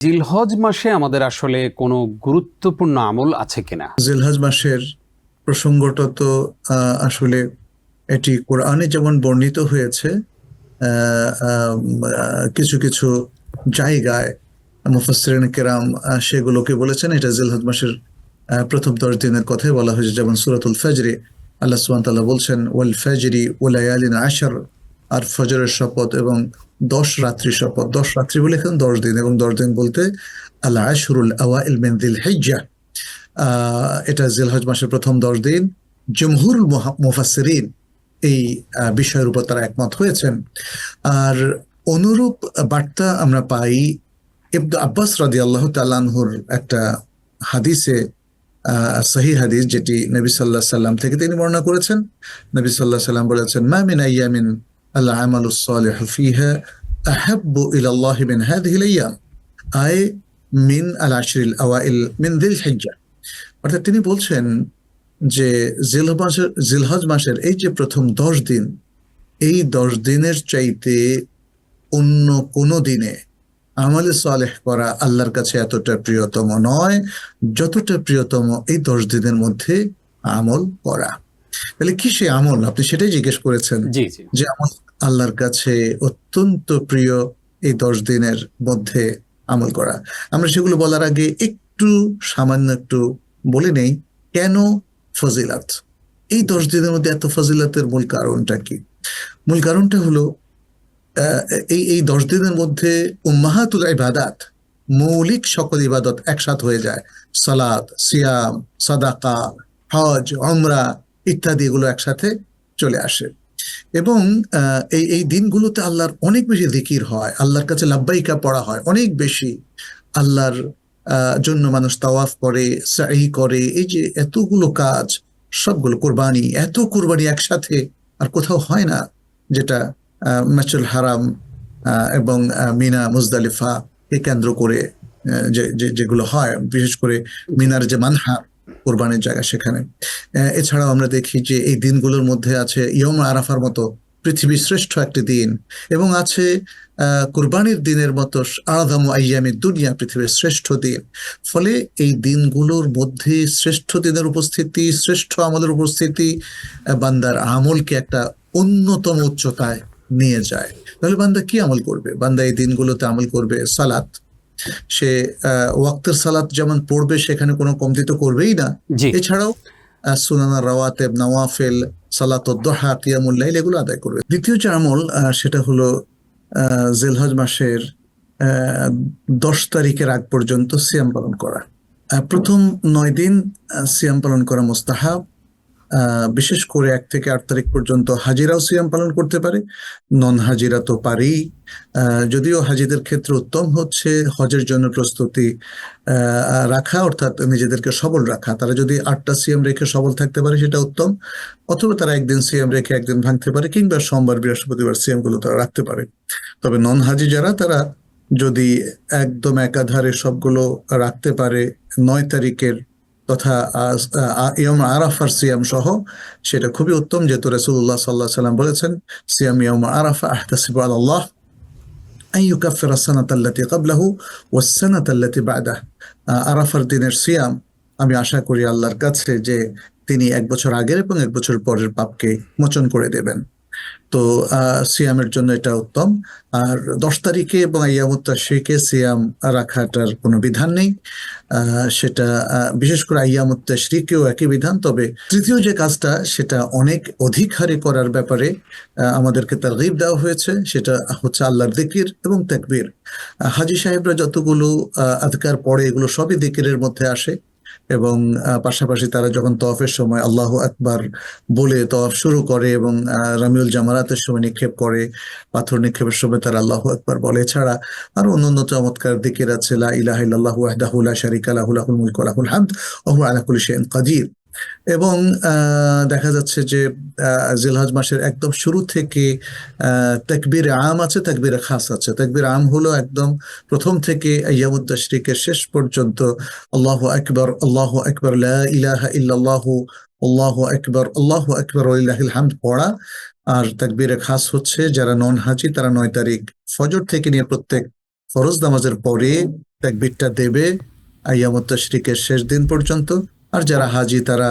জিলহজ মাসে আমাদের আসলে কোনো গুরুত্বপূর্ণ আমল আছে কিনা? জিলহজ মাসের প্রসঙ্গটা তো আসলে এটি কোরআনে যেমন বর্ণিত হয়েছে, কিছু কিছু জায়গায় মুফাসসিরিন কেরাম সেগুলোকে বলেছেন এটা জিলহজ মাসের প্রথম 10 দিনের কথাই বলা হয়েছে। যেমন সূরাতুল ফজরে আল্লাহ সুবহানাহু ওয়া তাআলা বলছেন ওয়াল ফজরি ওয়া লায়ালিন আশর, আর ফজরের শপথ এবং 10 রাত্রি শপথ। 10 রাত্রি বলে এখানে 10 দিন, এবং 10 দিন বলতে আল আশরুল আওয়াইল মিন যিল হিজ্জা, এটা জিলহজ মাসের প্রথম 10 দিন। জমহুরুল মুফাসসিরিন এই বিষয়ের উপর তারা একমত হয়েছেন। আর অনুরূপ বার্তা আমরা পাই ইবনে আব্বাস রাদিয়াল্লাহু তাআলা আনহুর একটা হাদিসে, সহিহ হাদিস, যেটি নবী সাল্লাল্লাহু আলাইহি সাল্লাম থেকে তিনি বর্ণনা করেছেন। নবী সাল্লাল্লাহু আলাইহি সাল্লাম বলেছেন, মা মিন আইয়ামিন আল আমালুস সালিহু ফিহা আহাব্বু ইলাল্লাহি মিন হাযিহিল আইয়াম, আই মিন আল আশরিল আওয়াইল মিন যিল হিজ্জা। অর্থাৎ তিনি বলছেন যে জিলহজ মাসের এই যে প্রথম 10 দিন, এই 10 দিনের চাইতে অন্য কোনো দিনে আমলে সালেহ করা আল্লাহর কাছে এতটা প্রিয়তম নয় যতটা প্রিয়তম এই 10 দিনের মধ্যে আমল করা। তাহলে কি সে আমল? আপনি সেটাই জিজ্ঞেস করেছেন, জি জি। যে আমল আল্লাহর কাছে অত্যন্ত প্রিয় এই 10 দিনের মধ্যে আমল করা। আমরা সেগুলো বলার আগে সামান্য একটু বলে নেই কেন ফজিলাত। এই 10 দিনের মধ্যে এত ফজিলাতের মূল কারণটা কি? মূল কারণটা হলো এই 10 দিনের মধ্যে উম্মাহাতুল ইবাদাত, মৌলিক সকল ইবাদত একসাথ হয়ে যায়। সালাত, সিয়াম, সাদাকা, হজ, উমরা ইত্যাদি এগুলো একসাথে চলে আসে। এবং এই দিনগুলোতে আল্লাহর অনেক বেশি জিকির হয়, আল্লাহর কাছে লাব্বাইকা পড়া হয় অনেক বেশি। আল্লাহর জন্য মানুষ তাওয়াফ করে, সাই করে, এই যে এতগুলো কাজ, সবগুলো কোরবানি, এত কোরবানি একসাথে আর কোথাও হয় না, যেটা মাসজুল হারাম এবং মিনা মুজদালিফা কে কেন্দ্র করে যেগুলো হয়, বিশেষ করে মিনার যে মানহার কোরবানির জায়গা, সেখানে। এছাড়াও আমরা দেখি যে এই দিনগুলোর মধ্যে আছে ইয়ম আরাফার মতো পৃথিবীর শ্রেষ্ঠ একটি দিন, এবং আছে কোরবানির দিনের মতো আযম আইয়ামি দুনিয়া, পৃথিবীর শ্রেষ্ঠ দিন। ফলে এই দিনগুলোর মধ্যে শ্রেষ্ঠ দিনের উপস্থিতি, শ্রেষ্ঠ আমলের উপস্থিতি বান্দার আমলকে একটা অন্যতম উচ্চতায় নিয়ে যায়। তাহলে বান্দা কি আমল করবে? বান্দা এই দিনগুলোতে আমল করবে সালাত। সে ওয়াক্তের সালাত যেমন পড়বে, সেখানে কোনো কমতি তো করবেই না। জি। এছাড়াও সুনানা রাওয়াতেব, নওয়াফেল, সালাতুদ দুহা, কিয়ামুল লাইল এগুলো আদায় করবে। দ্বিতীয় যে আমল, সেটা হলো জিলহজ মাসের 10 তারিখের আগ পর্যন্ত সিয়াম পালন করা। প্রথম 9 দিন সিয়াম পালন করা মুস্তাহাব। বিশেষ করে 1 থেকে 8 তারিখ পর্যন্ত হাজিরাও সিয়াম পালন করতে পারে, নন হাজিরা তো পারেই। যদিও হাজিদের ক্ষেত্রে উত্তম হচ্ছে হজের জন্য প্রস্তুতি রাখা, অর্থাৎ নিজেদেরকে সবল রাখা। তারা যদি 8টা সিয়াম রেখে সবল থাকতে পারে সেটা উত্তম, অথবা তারা একদিন সিয়াম রেখে একদিন ভাঙতে পারে, কিংবা সোমবার বৃহস্পতিবার সিয়ামগুলো তারা রাখতে পারে। তবে নন হাজি যারা, তারা যদি একদম একাধারে সবগুলো রাখতে পারে 9 তারিখের তথা ইয়ম আরাফার সিয়াম সহ, সেটা খুবই উত্তম, যেহেতু রাসূলুল্লাহ সাল্লাল্লাহু আলাইহি ওয়াসাল্লাম বলেছেন, সিয়াম ইয়ম আরাফা আহতাসিবু আলাল্লাহ আন ইউকাফিরা সানাতা আল্লাতী ক্বাবলাহু ওয়াস সানাতা আল্লাতী বা'দাহু। আরাফার দিনের সিয়াম আমি আশা করি আল্লাহর কাছে যে তিনি 1 বছর আগের এবং 1 বছর পরের পাপকে মোচন করে দেবেন। তো সিয়ামের জন্য এটা উত্তম। আর 10 তারিখে এবং আইয়ামুত তাশরিকে সিয়াম রাখাটার কোনো বিধান নেই। সেটা বিশেষ করে আইয়ামুত তাশরিকেও একই বিধান। তবে তৃতীয় যে কাজটা, সেটা অনেক অধিক হারে করার ব্যাপারে আমাদেরকে তারগীব দেওয়া হয়েছে, সেটা হচ্ছে আল্লাহর জিকির এবং তাকবীর। হাজী সাহেবরা যতগুলো আযকার পড়ে, এগুলো সবই জিকিরের মধ্যে আসে। এবং পাশাপাশি তারা যখন তওয়াফের সময় আল্লাহু আকবার বলে তওয়াফ শুরু করে, এবং রামিউল জামারাতের সময় নিক্ষেপ করে, পাথর নিক্ষেপের সময় তারা আল্লাহু আকবার বলে। এছাড়া আরো অন্যান্য চমৎকার দিকির আছে, লা ইলাহা ইল্লাল্লাহু ওয়াহদাহু লা শারীকা লাহু লাহুল মুলকু ওয়া লাহুল হামদ ওয়া হুয়া আলা কুল্লি শাইইন কাদির। এবং দেখা যাচ্ছে যে জিলহজ মাসের একদম শুরু থেকে তাকবীরে আম আছে, তাকবীরে খাস আছে। তাকবীর আম হলো একদম প্রথম থেকে আইয়ামুত তাশরিকের শেষ পর্যন্ত আল্লাহু আকবার, লা ইলাহা ইল্লাল্লাহু, আল্লাহু আকবার ওয়া লিল্লাহিল হামদ পড়া। আর তাকবীরে খাস হচ্ছে যারা নন হাজি, তারা 9 তারিখ ফজর থেকে নিয়ে প্রত্যেক ফরজ নামাজের পরে তাকবীরটা দেবে আইয়ামুত তাশরিকের শেষ দিন পর্যন্ত। আর যারা হাজি তারা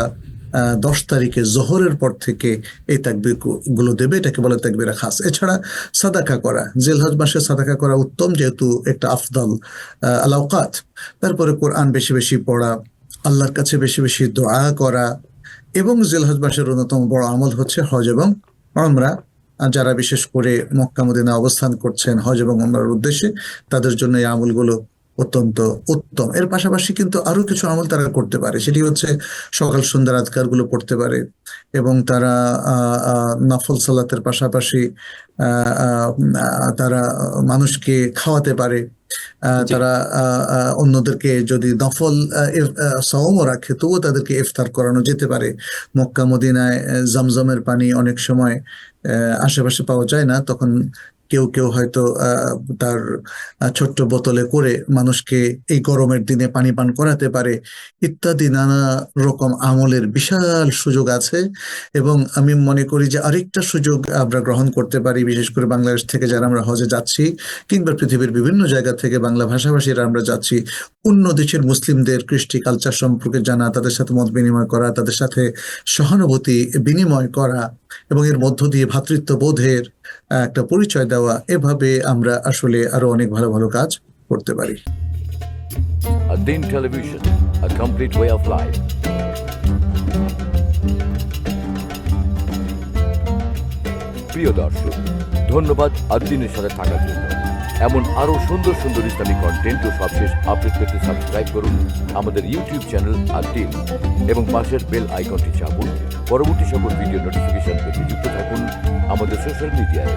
10 তারিখে জোহরের পর থেকে এই তাকবীর গুলো দেবে, এটাকে বলে তাকবীরে খাস। এছাড়া সাদাকা করা, জিলহজ মাসে সাদাকা করা উত্তম, যেহেতু একটা আফদল আলাওকাত। তারপরে কোরআন বেশি বেশি পড়া, আল্লাহর কাছে বেশি বেশি দোয়া করা, এবং জিলহজ মাসের অন্যতম বড় আমল হচ্ছে হজ এবং উমরা। আর যারা বিশেষ করে মক্কা মদিনা অবস্থান করছেন হজ এবং উমরার উদ্দেশ্যে, তাদের জন্য এই আমলগুলো অত্যন্ত উত্তম। এর পাশাপাশি কিন্তু আরো কিছু আমল তারা করতে পারে, সেটি হচ্ছে সকাল সন্ধ্যার আজকারগুলো পড়তে পারে, এবং তারা নফল সালাতের পাশাপাশি তারা মানুষকে খাওয়াতে পারে। তারা অন্যদেরকে যদি নফল সাওমও রাখে তবুও তাদেরকে ইফতার করানো যেতে পারে। মক্কা মদিনায় জমজমের পানি অনেক সময় আশেপাশে পাওয়া যায় না, তখন কেউ কেউ হয়তো তার ছোট্ট বোতলে করে মানুষকে এই গরমের দিনে পানি পান করাতে পারে। ইত্যাদি নানা রকম আমলের বিশাল সুযোগ আছে, এবং আমি মনে করি যে আরেকটা সুযোগ আমরা গ্রহণ করতে পারি, বিশেষ করে বাংলাদেশ থেকে যারা আমরা হজে যাচ্ছি, কিংবা পৃথিবীর বিভিন্ন জায়গা থেকে বাংলা ভাষাভাষীরা আমরা যাচ্ছি, অন্য দেশের মুসলিমদের কৃষ্টি কালচার সম্পর্কে জানা, তাদের সাথে মত বিনিময় করা, তাদের সাথে সহানুভূতি বিনিময় করা, এবং এর মধ্য দিয়ে ভ্রাতৃত্ববোধের একটা পরিচয় দেওয়া। এভাবে আমরা আসলে আরো অনেক ভালো ভালো কাজ করতে পারি। Ad-Din Television, a complete way of life. প্রিয় দর্শক, ধন্যবাদ ad-Din-এর সাথে থাকার জন্য। এমন আরো সুন্দর সুন্দর ইসলামিক কন্টেন্ট ও সবশেষ আপডেট পেতে সাবস্ক্রাইব করুন আমাদের ইউটিউব চ্যানেল ad-Din এবং পাশের বেল আইকনটি চাপুন। পরবর্তী সকল ভিডিও নোটিফিকেশন পেতে যুক্ত থাকুন আমাদের সোশ্যাল মিডিয়ায়।